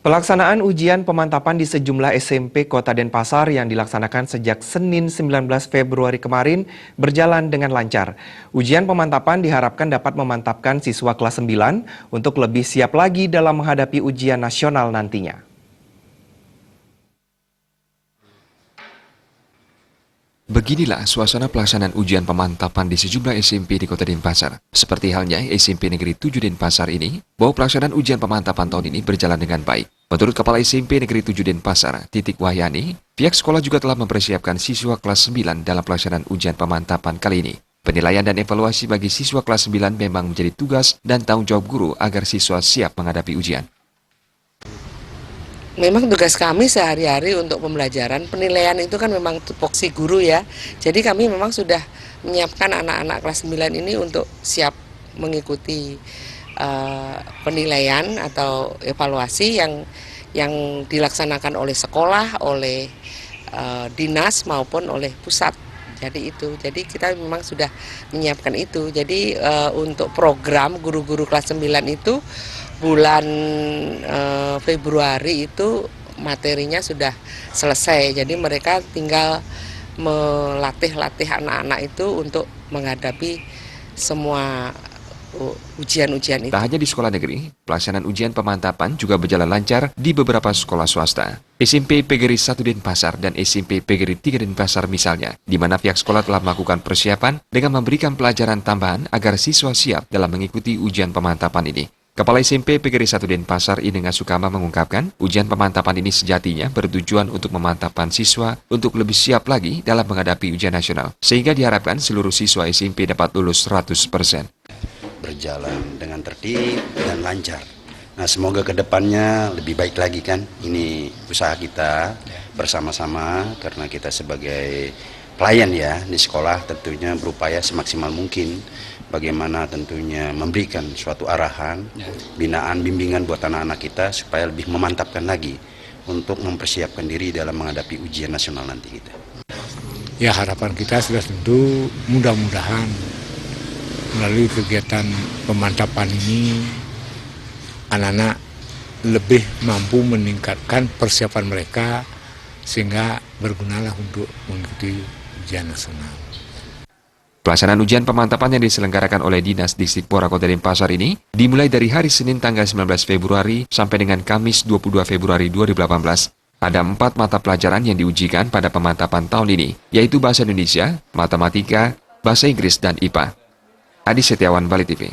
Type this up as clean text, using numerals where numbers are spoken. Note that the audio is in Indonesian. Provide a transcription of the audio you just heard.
Pelaksanaan ujian pemantapan di sejumlah SMP Kota Denpasar yang dilaksanakan sejak Senin 19 Februari kemarin berjalan dengan lancar. Ujian pemantapan diharapkan dapat memantapkan siswa kelas 9 untuk lebih siap lagi dalam menghadapi ujian nasional nantinya. Beginilah suasana pelaksanaan ujian pemantapan di sejumlah SMP di Kota Denpasar. Seperti halnya SMP Negeri 7 Denpasar ini, bahwa pelaksanaan ujian pemantapan tahun ini berjalan dengan baik. Menurut Kepala SMP Negeri 7 Denpasar, Titik Wahyani, pihak sekolah juga telah mempersiapkan siswa kelas 9 dalam pelaksanaan ujian pemantapan kali ini. Penilaian dan evaluasi bagi siswa kelas 9 memang menjadi tugas dan tanggung jawab guru agar siswa siap menghadapi ujian. Memang tugas kami sehari-hari untuk pembelajaran, penilaian itu kan memang tupoksi guru ya. Jadi kami memang sudah menyiapkan anak-anak kelas 9 ini untuk siap mengikuti penilaian atau evaluasi yang dilaksanakan oleh sekolah, oleh dinas maupun oleh pusat. Jadi kita memang sudah menyiapkan itu. Jadi untuk program guru-guru kelas 9 itu bulan Februari itu materinya sudah selesai. Jadi mereka tinggal melatih anak-anak itu untuk menghadapi semua ujian-ujian itu. Tak hanya di sekolah negeri, pelaksanaan ujian pemantapan juga berjalan lancar di beberapa sekolah swasta. SMP PGRI 1 Denpasar dan SMP PGRI 3 Denpasar misalnya, di mana pihak sekolah telah melakukan persiapan dengan memberikan pelajaran tambahan agar siswa siap dalam mengikuti ujian pemantapan ini. Kepala SMP PGRI 1 Denpasar Inenga Sukama mengungkapkan, ujian pemantapan ini sejatinya bertujuan untuk memantapkan siswa untuk lebih siap lagi dalam menghadapi ujian nasional, sehingga diharapkan seluruh siswa SMP dapat lulus 100%. Berjalan dengan tertib dan lancar. Nah, semoga ke depannya lebih baik lagi kan. Ini usaha kita bersama-sama karena kita sebagai pelayan ya di sekolah tentunya berupaya semaksimal mungkin bagaimana tentunya memberikan suatu arahan, binaan, bimbingan buat anak-anak kita supaya lebih memantapkan lagi untuk mempersiapkan diri dalam menghadapi ujian nasional nanti kita. Ya, harapan kita sudah tentu mudah-mudahan melalui kegiatan pemantapan ini anak-anak lebih mampu meningkatkan persiapan mereka sehingga bergunalah untuk mengikuti ujian nasional. Pelaksanaan ujian pemantapan yang diselenggarakan oleh Dinas Distrik Kota Denpasar ini dimulai dari hari Senin tanggal 19 Februari sampai dengan Kamis 22 Februari 2018. Ada 4 mata pelajaran yang diujikan pada pemantapan tahun ini, yaitu Bahasa Indonesia, Matematika, Bahasa Inggris, dan IPA. Adi Setiawan, Bali TV.